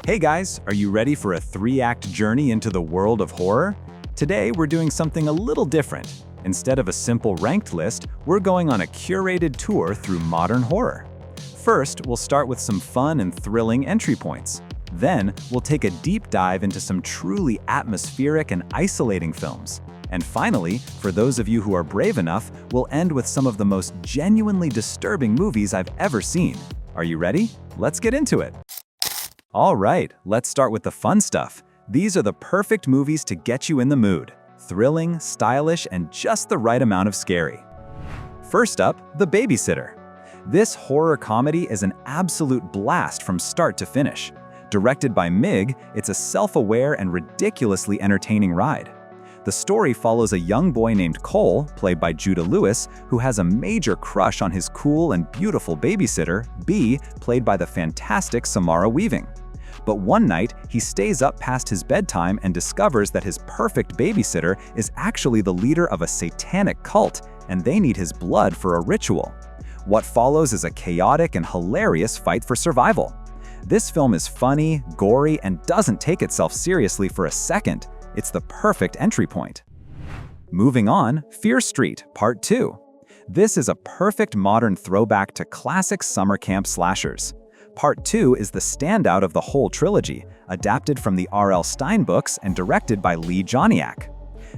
Hey guys, are you ready for a 3-act journey into the world of horror? Today we're doing something a little different. Instead of a simple ranked list, we're going on a curated tour through modern horror. First, we'll start with some fun and thrilling entry points. Then, we'll take a deep dive into some truly atmospheric and isolating films. And finally, for those of you who are brave enough, we'll end with some of the most genuinely disturbing movies I've ever seen. Are you ready? Let's get into it. All right, let's start with the fun stuff. These are the perfect movies to get you in the mood. Thrilling, stylish, and just the right amount of scary. First up, The Babysitter. This horror comedy is an absolute blast from start to finish. Directed by Mig, it's a self-aware and ridiculously entertaining ride. The story follows a young boy named Cole, played by Judah Lewis, who has a major crush on his cool and beautiful babysitter, B, played by the fantastic Samara Weaving. But one night, he stays up past his bedtime and discovers that his perfect babysitter is actually the leader of a satanic cult, and they need his blood for a ritual. What follows is a chaotic and hilarious fight for survival. This film is funny, gory, and doesn't take itself seriously for a second. It's the perfect entry point. Moving on, Fear Street, Part 2. This is a perfect modern throwback to classic summer camp slashers. Part 2 is the standout of the whole trilogy, adapted from the R.L. Stine books and directed by Lee Joniak.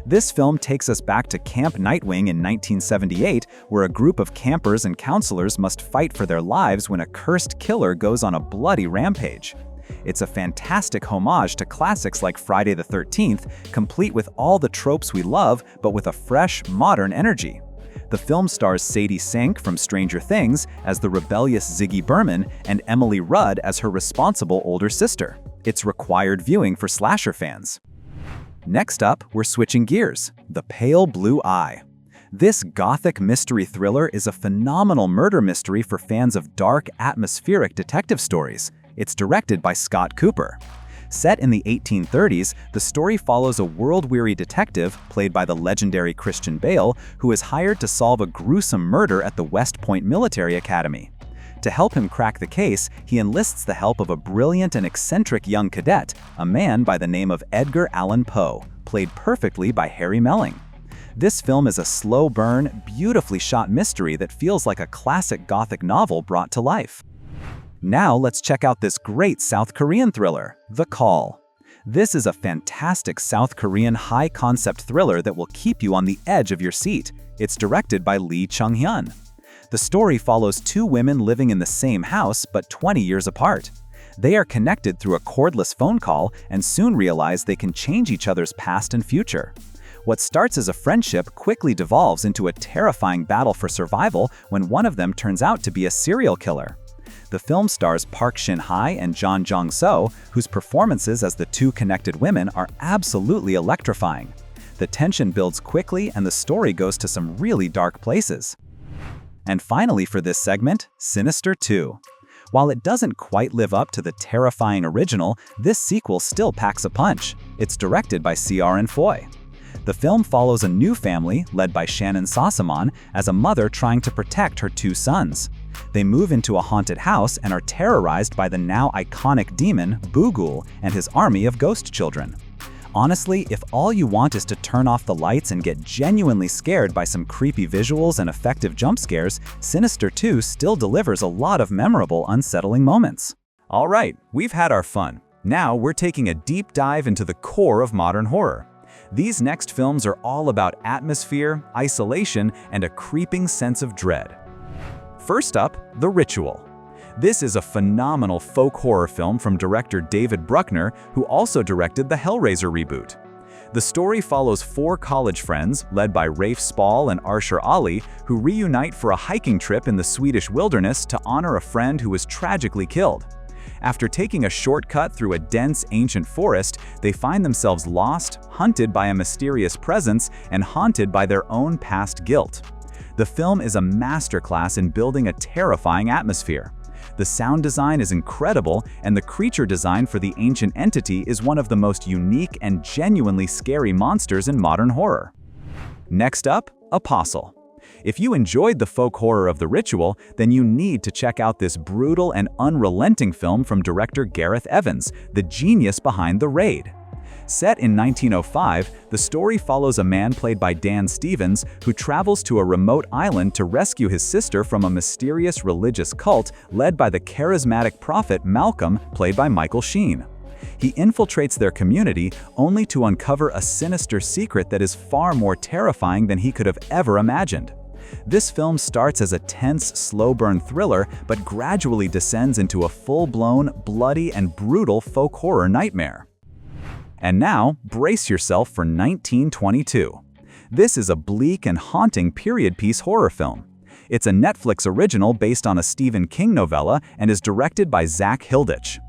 This film takes us back to Camp Nightwing in 1978, where a group of campers and counselors must fight for their lives when a cursed killer goes on a bloody rampage. It's a fantastic homage to classics like Friday the 13th, complete with all the tropes we love, but with a fresh, modern energy. The film stars Sadie Sink from Stranger Things as the rebellious Ziggy Berman and Emily Rudd as her responsible older sister. It's required viewing for slasher fans. Next up, we're switching gears. The Pale Blue Eye. This Gothic mystery thriller is a phenomenal murder mystery for fans of dark, atmospheric detective stories. It's directed by Scott Cooper. Set in the 1830s, the story follows a world-weary detective, played by the legendary Christian Bale, who is hired to solve a gruesome murder at the West Point Military Academy. To help him crack the case, he enlists the help of a brilliant and eccentric young cadet, a man by the name of Edgar Allan Poe, played perfectly by Harry Melling. This film is a slow-burn, beautifully shot mystery that feels like a classic Gothic novel brought to life. Now let's check out this great South Korean thriller, The Call. This is a fantastic South Korean high-concept thriller that will keep you on the edge of your seat. It's directed by Lee Chung-hyun. The story follows two women living in the same house but 20 years apart. They are connected through a cordless phone call and soon realize they can change each other's past and future. What starts as a friendship quickly devolves into a terrifying battle for survival when one of them turns out to be a serial killer. The film stars Park Shin-hye and John Jong-seo, whose performances as the two connected women are absolutely electrifying. The tension builds quickly and the story goes to some really dark places. And finally for this segment, Sinister 2. While it doesn't quite live up to the terrifying original, this sequel still packs a punch. It's directed by Ciaran Foy. The film follows a new family, led by Shannon Sossamon, as a mother trying to protect her two sons. They move into a haunted house and are terrorized by the now iconic demon, Bugul, and his army of ghost children. Honestly, if all you want is to turn off the lights and get genuinely scared by some creepy visuals and effective jump scares, Sinister 2 still delivers a lot of memorable, unsettling moments. All right, we've had our fun. Now we're taking a deep dive into the core of modern horror. These next films are all about atmosphere, isolation, and a creeping sense of dread. First up, The Ritual. This is a phenomenal folk horror film from director David Bruckner, who also directed the Hellraiser reboot. The story follows four college friends, led by Rafe Spall and Arshur Ali, who reunite for a hiking trip in the Swedish wilderness to honor a friend who was tragically killed. After taking a shortcut through a dense, ancient forest, they find themselves lost, hunted by a mysterious presence, and haunted by their own past guilt. The film is a masterclass in building a terrifying atmosphere. The sound design is incredible, and the creature design for the ancient entity is one of the most unique and genuinely scary monsters in modern horror. Next up, Apostle. If you enjoyed the folk horror of The Ritual, then you need to check out this brutal and unrelenting film from director Gareth Evans, the genius behind The Raid. Set in 1905, the story follows a man played by Dan Stevens who travels to a remote island to rescue his sister from a mysterious religious cult led by the charismatic prophet Malcolm, played by Michael Sheen. He infiltrates their community only to uncover a sinister secret that is far more terrifying than he could have ever imagined. This film starts as a tense, slow-burn thriller but gradually descends into a full-blown, bloody, and brutal folk horror nightmare. And now, brace yourself for 1922. This is a bleak and haunting period piece horror film. It's a Netflix original based on a Stephen King novella and is directed by Zach Hilditch.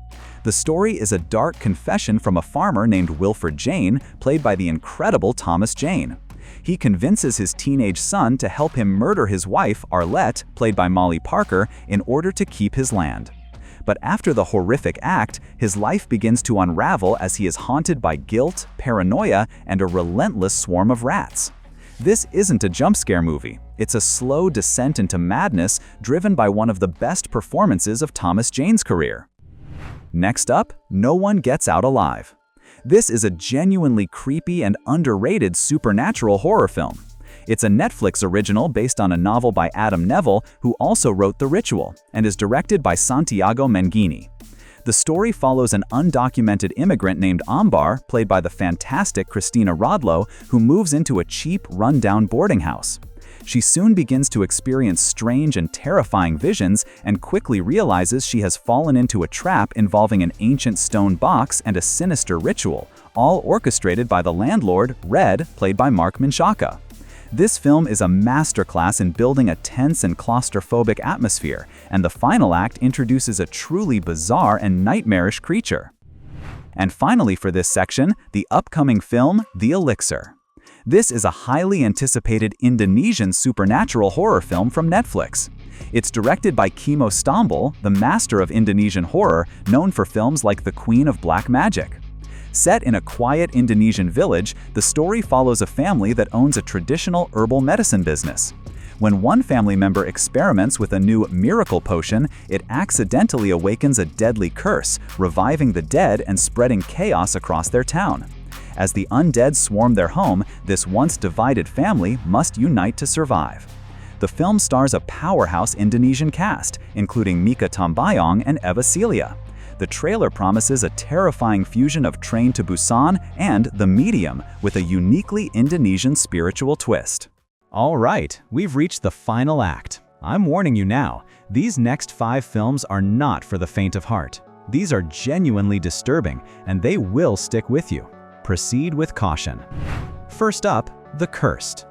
The story is a dark confession from a farmer named Wilfred Jane, played by the incredible Thomas Jane. He convinces his teenage son to help him murder his wife, Arlette, played by Molly Parker, in order to keep his land. But after the horrific act, his life begins to unravel as he is haunted by guilt, paranoia, and a relentless swarm of rats. This isn't a jump scare movie. It's a slow descent into madness driven by one of the best performances of Thomas Jane's career. Next up, No One Gets Out Alive. This is a genuinely creepy and underrated supernatural horror film. It's a Netflix original based on a novel by Adam Neville, who also wrote The Ritual, and is directed by Santiago Mengini. The story follows an undocumented immigrant named Ambar, played by the fantastic Christina Rodlow, who moves into a cheap, run-down boarding house. She soon begins to experience strange and terrifying visions and quickly realizes she has fallen into a trap involving an ancient stone box and a sinister ritual, all orchestrated by the landlord, Red, played by Mark Menchaca. This film is a masterclass in building a tense and claustrophobic atmosphere, and the final act introduces a truly bizarre and nightmarish creature. And finally for this section, the upcoming film, The Elixir. This is a highly anticipated Indonesian supernatural horror film from Netflix. It's directed by Kimo Stambul, the master of Indonesian horror, known for films like The Queen of Black Magic. Set in a quiet Indonesian village, the story follows a family that owns a traditional herbal medicine business. When one family member experiments with a new miracle potion, it accidentally awakens a deadly curse, reviving the dead and spreading chaos across their town. As the undead swarm their home, this once divided family must unite to survive. The film stars a powerhouse Indonesian cast, including Mika Tambayong and Eva Celia. The trailer promises a terrifying fusion of Train to Busan and The Medium with a uniquely Indonesian spiritual twist. All right, we've reached the final act. I'm warning you now, these next 5 films are not for the faint of heart. These are genuinely disturbing, and they will stick with you. Proceed with caution. First up, The Cursed.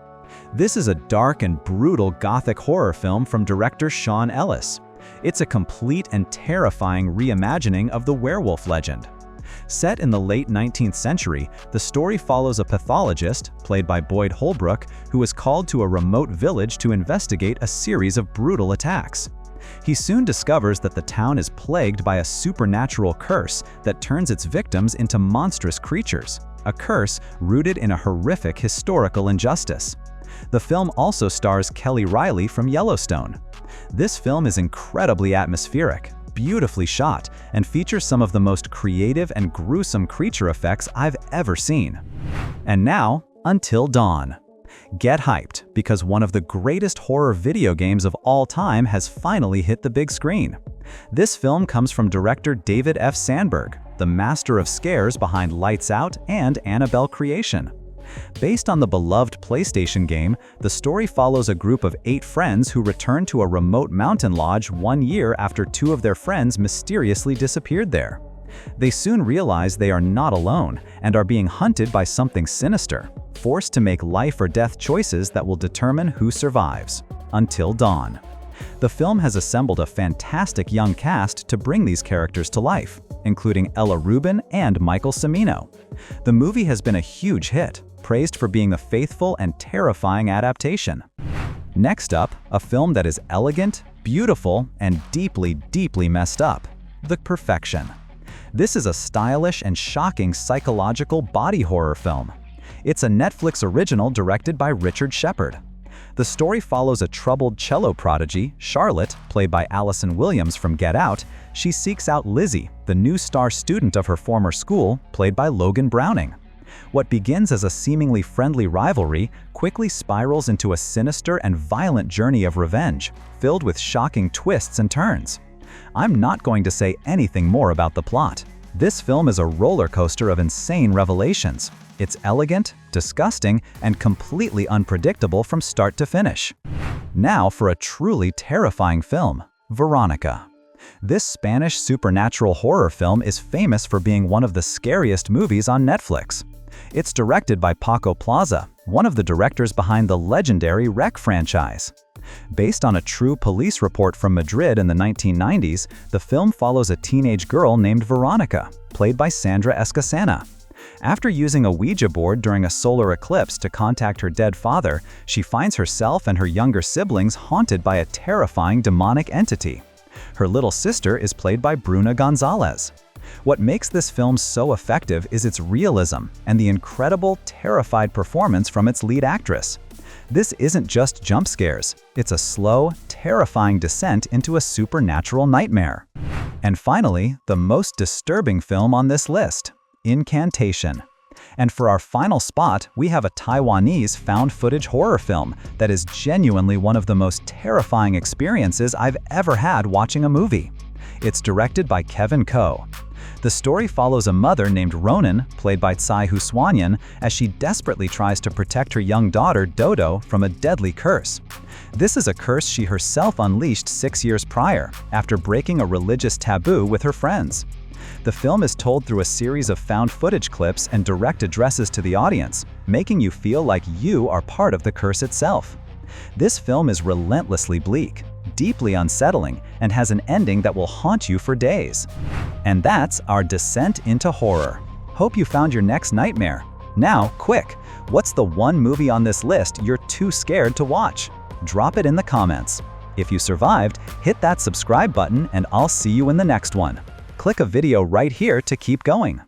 This is a dark and brutal Gothic horror film from director Sean Ellis. It's a complete and terrifying reimagining of the werewolf legend. Set in the late 19th century, the story follows a pathologist, played by Boyd Holbrook, who is called to a remote village to investigate a series of brutal attacks. He soon discovers that the town is plagued by a supernatural curse that turns its victims into monstrous creatures, a curse rooted in a horrific historical injustice. The film also stars Kelly Riley from Yellowstone. This film is incredibly atmospheric, beautifully shot, and features some of the most creative and gruesome creature effects I've ever seen. And now, Until Dawn. Get hyped, because one of the greatest horror video games of all time has finally hit the big screen. This film comes from director David F. Sandberg, the master of scares behind Lights Out and Annabelle Creation. Based on the beloved PlayStation game, the story follows a group of 8 friends who return to a remote mountain lodge 1 year after 2 of their friends mysteriously disappeared there. They soon realize they are not alone and are being hunted by something sinister, forced to make life or death choices that will determine who survives. Until Dawn. The film has assembled a fantastic young cast to bring these characters to life, including Ella Rubin and Michael Cimino. The movie has been a huge hit, praised for being a faithful and terrifying adaptation. Next up, a film that is elegant, beautiful, and deeply, deeply messed up. The Perfection. This is a stylish and shocking psychological body horror film. It's a Netflix original directed by Richard Shepard. The story follows a troubled cello prodigy, Charlotte, played by Allison Williams from Get Out. She seeks out Lizzie, the new star student of her former school, played by Logan Browning. What begins as a seemingly friendly rivalry quickly spirals into a sinister and violent journey of revenge, filled with shocking twists and turns. I'm not going to say anything more about the plot. This film is a roller coaster of insane revelations. It's elegant, disgusting, and completely unpredictable from start to finish. Now for a truly terrifying film, Veronica. This Spanish supernatural horror film is famous for being one of the scariest movies on Netflix. It's directed by Paco Plaza, one of the directors behind the legendary REC franchise. Based on a true police report from Madrid in the 1990s, the film follows a teenage girl named Veronica, played by Sandra Escacena. After using a Ouija board during a solar eclipse to contact her dead father, she finds herself and her younger siblings haunted by a terrifying demonic entity. Her little sister is played by Bruna Gonzalez. What makes this film so effective is its realism and the incredible, terrified performance from its lead actress. This isn't just jump scares, it's a slow, terrifying descent into a supernatural nightmare. And finally, the most disturbing film on this list, Incantation. And for our final spot, we have a Taiwanese found-footage horror film that is genuinely one of the most terrifying experiences I've ever had watching a movie. It's directed by Kevin Ko. The story follows a mother named Ronan, played by Tsai Huswanyan, as she desperately tries to protect her young daughter, Dodo, from a deadly curse. This is a curse she herself unleashed 6 years prior, after breaking a religious taboo with her friends. The film is told through a series of found-footage clips and direct addresses to the audience, making you feel like you are part of the curse itself. This film is relentlessly bleak, deeply unsettling, and has an ending that will haunt you for days. And that's our descent into horror. Hope you found your next nightmare. Now, quick, what's the one movie on this list you're too scared to watch? Drop it in the comments. If you survived, hit that subscribe button and I'll see you in the next one. Click a video right here to keep going.